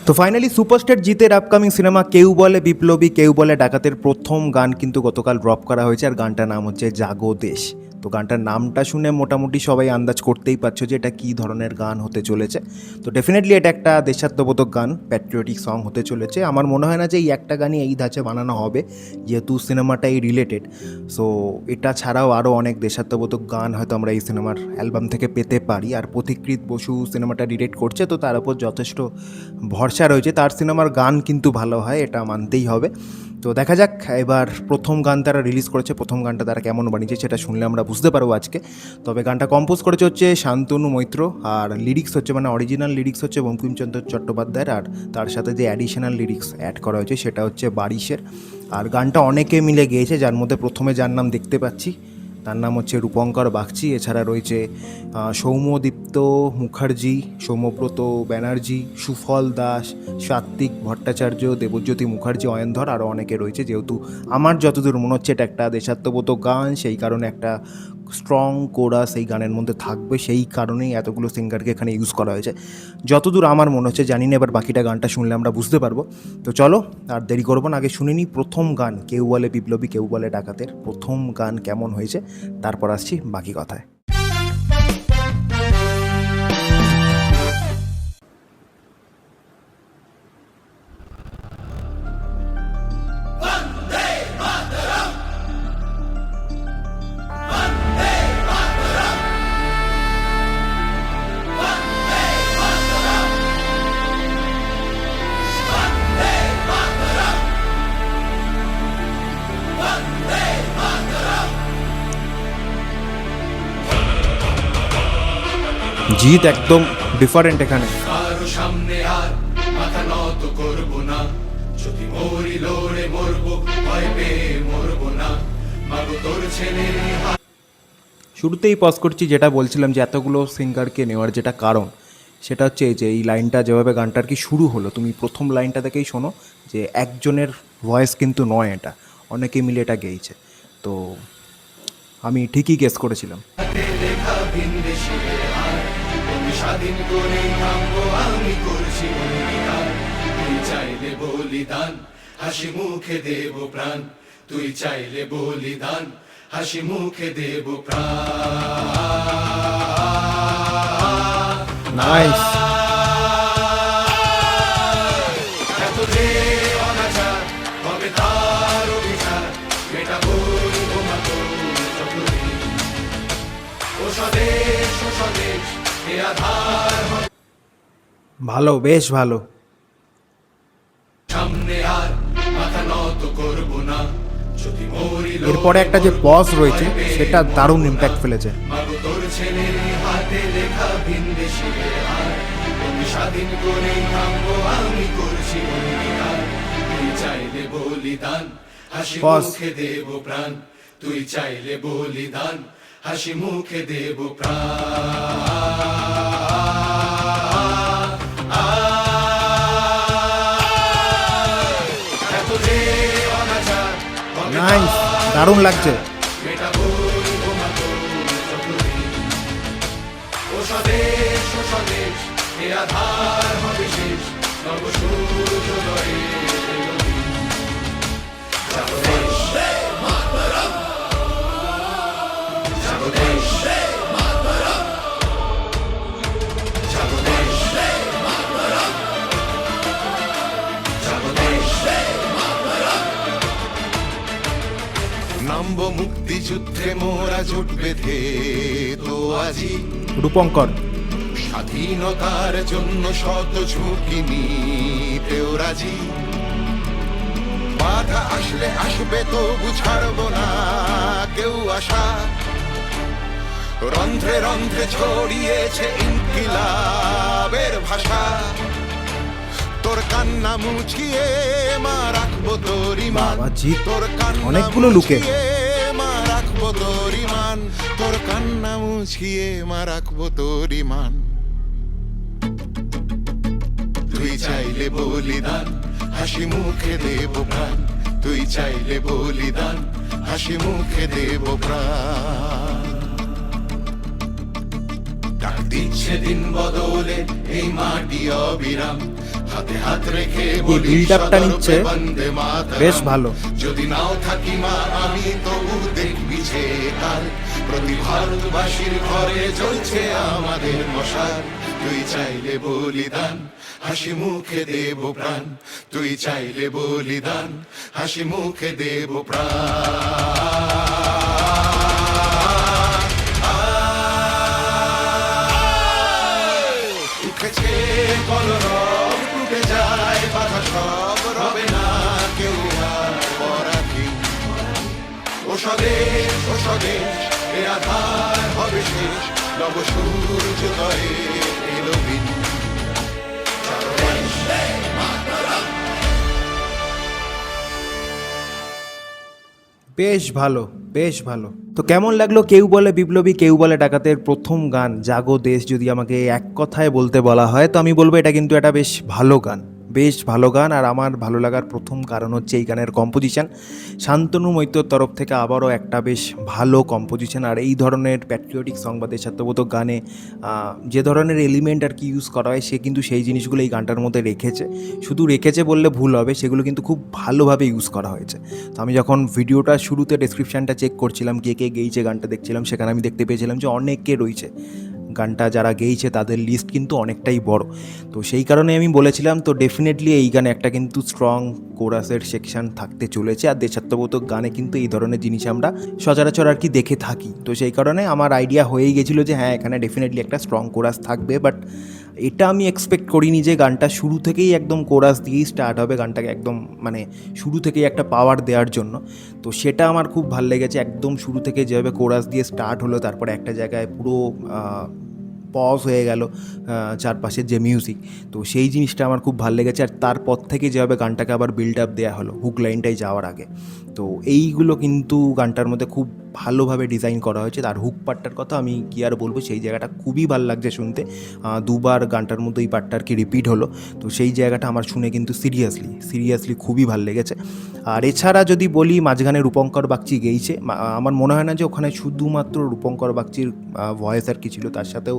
তো finally superstar জিতের upcoming cinema কেউ বলে বিপ্লবী কেউ বলে ডাকাতের প্রথম গান কিন্তু গতকাল ড্রপ করা হয়েছে, আর গানটার নাম হচ্ছে জাগো দেশ। তো গানটার নামটা শুনে মোটামুটি সবাই আন্দাজ করতেই পারছো যে এটা কী ধরনের গান হতে চলেছে। তো ডেফিনেটলি এটা একটা দেশাত্মবোধক গান, প্যাট্রিয়টিক সং হতে চলেছে। আমার মনে হয় না যে এই একটা গানই এই ধাঁচে বানানো হবে, যেহেতু সিনেমাটাই রিলেটেড। সো এটা ছাড়াও আরও অনেক দেশাত্মবোধক গান হয়তো আমরা এই সিনেমার অ্যালবাম থেকে পেতে পারি। আর পথিকৃৎ বসু সিনেমাটা ডিরেক্ট করছে, তো তার উপর যথেষ্ট ভরসা রয়েছে। তার সিনেমার গান কিন্তু ভালো হয়, এটা মানতেই হবে। তো দেখা যাক এবার প্রথম গান তারা রিলিজ করেছে, প্রথম গানটা তারা কেমন বানিয়েছে সেটা শুনলে আমরা বুঝতে পারবো আজকে। তবে গানটা কম্পোজ করেছে হচ্ছে শান্তনু মৈত্র, আর লিরিক্স হচ্ছে মানে অরিজিনাল লিরিক্স হচ্ছে বঙ্কিমচন্দ্র চট্টোপাধ্যায়ের, আর তার সাথে যে অ্যাডিশনাল লিরিক্স অ্যাড করা হয়েছে সেটা হচ্ছে বারিশের। আর গানটা অনেকে মিলে গেয়েছে, যার মধ্যে প্রথমে যার নাম দেখতে পাচ্ছি তার নাম হচ্ছে রূপঙ্কর বাগচি। এছাড়া রয়েছে সৌম্যদীপ্ত মুখার্জি, সৌম্যব্রত ব্যানার্জি, সুফল দাস, সাত্বিক ভট্টাচার্য, দেবজ্যোতি মুখার্জি, অয়নধর, আরও অনেকে রয়েছে। যেহেতু আমার যতদূর মনে হচ্ছে এটা একটা দেশাত্মবোধক গান, সেই কারণে একটা স্ট্রং কোরাস এই গানের মধ্যে থাকবে, সেই কারণেই এতগুলো সিঙ্গারকে এখানে ইউজ করা হয়েছে যতদূর আমার মনে হচ্ছে। জানি না, এবার বাকিটা গানটা শুনলে আমরা বুঝতে পারবো। তো চলো আর দেরি করবো না, আগে শুনে নিই প্রথম গান কেউ বলে বিপ্লবী কেউ বলে ডাকাতের প্রথম গান কেমন হয়েছে, তারপর আসছি বাকি কথায়। জিৎ একদম ডিফারেন্ট এখানে। কারো সামনে আর মাথা নত করব না, যদি মরি লড়ে মরবো, ভয় পেয়ে মরবো না, মাগো তোর ছেলে। শুরুতেই পজ করছি, যেটা বলছিলাম যে এতগুলো সিঙ্গারকে নেওয়ার যেটা কারণ সেটা হচ্ছে যে এই লাইনটা যেভাবে গানটার কি শুরু হলো, তুমি প্রথম লাইনটা থেকেই শোনো যে একজনের ভয়েস কিন্তু নয়, এটা অনেকে মিলে এটা গেয়েছে। তো আমি ঠিকই গেস করেছিলাম। হাতে লেখা ভিনদেশে আর তুমি স্বাধীন করে থামবো, আমি করছি অঙ্গীকার। তুই চাইলে বলিদান, হাসি মুখে দেব প্রাণ। তুই চাইলে বলিদান, হাসি মুখে দেব প্রাণ। নাইস। এত যে অনাচার হবে তার অভিচার, মেটা বলবো মাতো যতদিন। ও স্বদেশ ও স্বদেশ এ আধার হবে ভালো, বেশ ভালো। সামনে, আর মাথা নত করবো না, যদি মরি এরপরে একটা যে পজ রয়েছে সেটা দারুণ ইম্প্যাক্ট ফেলেছে। মাগো তোর ছেলের হাতে লেখা ভিনদেশে আর তুমি স্বাধীন করে থামবো, আমি করছি অঙ্গীকার। তুই চাইলে বলিদান, হাসি মুখে দেব প্রাণ। তুই চাইলে বলিদান, হাসি মুখে দেব প্রাণ। এত যে অনাচার হবে নাইস, দারুণ লাগছে। মেটা বলবো মাতো যতদিন। ও স্বদেশ ও স্বদেশ এ আধার হবে শেষ, নব সূর্যোদয়ে এলো দিন। জাগো দেশ, জাগো দেশ, জাগো দেশ, জাগো দেশ। নামবো মুক্তিযুদ্ধে মোরা জোট বেঁধে, তো আজি রূপঙ্কর। স্বাধীনতার জন্য শত ঝুঁকি নিতেও রাজি। বাধা আসলে আসবে, তবু ছাড়বো না কেউ আশা। রন্ধ্রে রন্ধ্রে ছড়িয়েছে ইনকিলাবের ভাষা। তোর কান্না মুছিয়ে মা রাখবো তোর ইমান। বাবা জিৎ, তোর কান্না অনেকগুলো লুকে। মুছিয়ে মা রাখবো তোর ইমান। তোর কান্না মুছিয়ে মা রাখবো তোর ইমান। তুই চাইলে বলিদান, হাসি মুখে দেব প্রাণ। তুই চাইলে বলিদান, হাসি মুখে দেব প্রাণ। ডাক দিচ্ছে দিন বদলে এই মাটি অবিরাম, হাতে হাত রেখে এই বলি বিল্ডআপটা নিচ্ছে সদরূপে বন্দে মাতরম। বেশ ভালো। যদি নাও থাকি মা আমি তবু দেখবি যে কাল প্রতি ভারতবাসীর ঘরে জ্বলছে আমাদের মশাল। তুই চাইলে বলিদান হাসি মুখে দেব প্রাণ, তুই চাইলে বলিদান হাসি মুখে দেব প্রাণ। উঠেছে কলরব টুটে যায় বাধা সব, রবে না কেউ আর পরাধীন। ও স্বদেশ ও স্বদেশ এ আধার হবে শেষ, নব সূর্যোদয়ে এলো দিন। বেশ ভালো, বেশ ভালো। তো কেমন লাগলো কেউ বলে বিপ্লবী কেউ বলে ডাকাতের প্রথম গান জাগো দেশ? যদি আমাকে এক কথায় বলতে বলা হয় তো আমি বলবো এটা কিন্তু একটা বেশ ভালো গান, বেশ ভালো গান। আর আমার ভালো লাগার প্রথম কারণ হচ্ছে এই গানের কম্পোজিশন। শান্তনু মৈত্রর তরফ থেকে আবারও একটা বেশ ভালো কম্পোজিশন। আর এই ধরনের প্যাট্রিয়টিক সং বা দেশাত্মবোধক গানে যে ধরনের এলিমেন্ট আর কি ইউজ করা হয় সে কিন্তু সেই জিনিসগুলো এই গানটার মধ্যে রেখেছে। শুধু রেখেছে বললে ভুল হবে, সেগুলো কিন্তু খুব ভালোভাবে ইউজ করা হয়েছে। তো আমি যখন ভিডিওটা শুরুতে ডেসক্রিপশানটা চেক করছিলাম কে কে গেয়েছে গানটা দেখছিলাম, সেখানে আমি দেখতে পেয়েছিলাম যে অনেকে রয়েছে গানটা যারা গেয়েছে তাদের লিস্ট কিন্তু অনেকটাই বড়। তো সেই কারণে আমি বলেছিলাম তো ডেফিনেটলি এই গানে একটা কিন্তু স্ট্রং কোরাসের সেকশন থাকতে চলেছে। আর দেশাত্মবোধক গানে কিন্তু এই ধরনের জিনিস আমরা সচরাচর আর কি দেখে থাকি। তো সেই কারণে আমার আইডিয়া হয়েই গেছিলো যে হ্যাঁ এখানে ডেফিনেটলি একটা স্ট্রং কোরাস থাকবে। বাট এটা আমি এক্সপেক্ট করিনি যে গানটা শুরু থেকেই একদম কোরাস দিয়েই স্টার্ট হবে, গানটাকে একদম মানে শুরু থেকেই একটা পাওয়ার দেওয়ার জন্য। তো সেটা আমার খুব ভালো লেগেছে, একদম শুরু থেকে যেভাবে কোরাস দিয়ে স্টার্ট হলো, তারপরে একটা জায়গায় পুরো পজ হয়ে গেল চারপাশের যে মিউজিক, তো সেই জিনিসটা আমার খুব ভালো লেগেছে। আর তারপর থেকে যেভাবে গানটাকে আবার বিল্ড আপ দেওয়া হলো হুক লাইনটাই যাওয়ার আগে, তো এইগুলো কিন্তু গানটার মধ্যে খুব ভালোভাবে ডিজাইন করা হয়েছে। আর হুক পার্টটার কথা আমি কি আর বলবো, সেই জায়গাটা খুবই ভালো লাগছে শুনতে। দুবার গানটার মধ্যে এই পার্টটা আর কি রিপিট হলো, তো সেই জায়গাটা আমার শুনে কিন্তু সিরিয়াসলি খুবই ভালো লেগেছে। আর এছাড়া যদি বলি মাঝখানে রূপঙ্কর বাগচি গেয়েছে, আমার মনে হয় না যে ওখানে শুধুমাত্র রূপঙ্কর বাগচির ভয়েস আর কি ছিল, তার সাথেও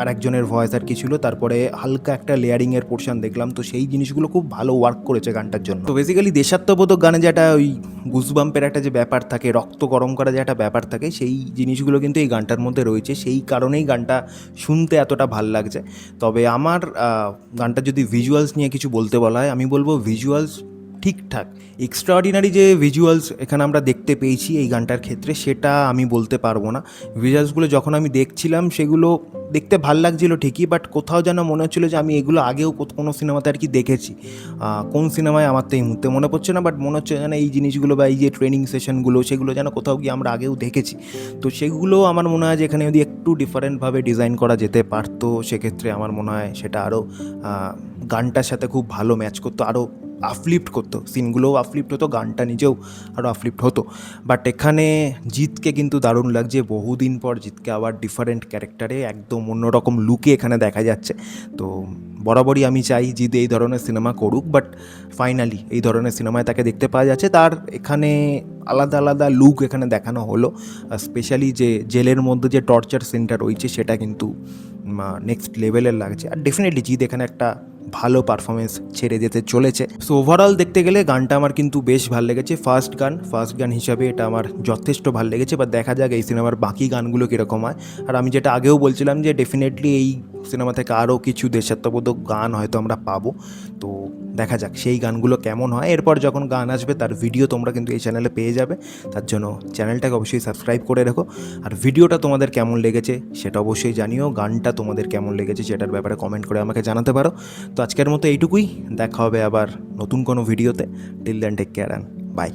আর একজনের ভয়েস আর কি ছিল। তারপরে হালকা একটা লেয়ারিংয়ের পোর্শন দেখলাম, তো সেই জিনিসগুলো খুব ভালো ওয়ার্ক করেছে গানটার জন্য। তো বেসিক্যালি দেশাত্মবোধক গানে যেটা ওই গুজবাম্পের একটা যে ব্যাপার থাকে, রক্ত গরম করা যে একটা ব্যাপার থাকে, সেই জিনিসগুলো কিন্তু এই গানটার মধ্যে রয়েছে। সেই কারণেই গানটা শুনতে এতটা ভাল লাগছে। তবে আমার গানটা যদি ভিজুয়ালস নিয়ে কিছু বলতে বলা হয়, আমি বলবো ভিজুয়ালস ঠিকঠাক। এক্সট্রাঅর্ডিনারি যে ভিজুয়ালস এখানে আমরা দেখতে পেয়েছি এই গানটার ক্ষেত্রে, সেটা আমি বলতে পারবো না। ভিজুয়ালসগুলো যখন আমি দেখছিলাম সেগুলো দেখতে ভাল লাগছিলো ঠিকই, বাট কোথাও যেন মনে হচ্ছিলো যে আমি এগুলো আগেও কোনো সিনেমাতে আর কি দেখেছি। কোন সিনেমায় আমার তো এই মুহূর্তে মনে পড়ছে না, বাট মনে হচ্ছে যেন এই জিনিসগুলো বা এই যে ট্রেনিং সেশনগুলো সেগুলো যেন কোথাও গিয়ে আমরা আগেও দেখেছি। তো সেগুলো আমার মনে হয় যে এখানে যদি একটু ডিফারেন্টভাবে ডিজাইন করা যেতে পারতো, সেক্ষেত্রে আমার মনে হয় সেটা আরও গানটার সাথে খুব ভালো ম্যাচ করতো, আরও আফলিফ্ট করতো, সিনগুলোও আফলিফ্ট হতো, গানটা নিজেও আরও আফলিফ্ট হতো। বাট এখানে জিতকে কিন্তু দারুণ লাগছে, বহুদিন পর জিতকে আবার ডিফারেন্ট ক্যারেক্টারে একদম অন্যরকম লুকে এখানে দেখা যাচ্ছে। তো বরাবরই আমি চাই জিৎ এই ধরনের সিনেমা করুক, বাট ফাইনালি এই ধরনের সিনেমায় তাকে দেখতে পাওয়া যাচ্ছে। তার এখানে আলাদা লুক এখানে দেখানো হলো, স্পেশালি যে জেলের মধ্যে যে টর্চার সিনটা রয়েছে সেটা কিন্তু নেক্সট লেভেলের লাগছে। আর ডেফিনেটলি জিৎ এখানে একটা ভালো পারফরমেন্স ছেড়ে যেতে চলেছে। সো ওভারঅল দেখতে গেলে গানটা আমার কিন্তু বেশ ভালো লেগেছে। ফার্স্ট গান হিসাবে এটা আমার যথেষ্ট ভালো লেগেছে। বা দেখা যাক এই সিনেমার বাকি গানগুলো কীরকম হয়। আর আমি যেটা আগেও বলছিলাম যে ডেফিনেটলি এই সিনেমা থেকে আরও কিছু দেশাত্মবোধক গান হয়তো আমরা পাবো, তো দেখা যাক সেই গানগুলো কেমন হয়। এরপর যখন গান আসবে তার ভিডিও তোমরা কিন্তু এই চ্যানেলে পেয়ে যাবে, তার জন্য চ্যানেলটাকে অবশ্যই সাবস্ক্রাইব করে রেখো। আর ভিডিওটা তোমাদের কেমন লেগেছে সেটা অবশ্যই জানিও, গানটা তোমাদের কেমন লেগেছে সেটার ব্যাপারে কমেন্ট করে আমাকে জানাতে পারো। তো আজকের মতো এইটুকুই, দেখা হবে আবার নতুন কোনো ভিডিওতে। Till then take care and by.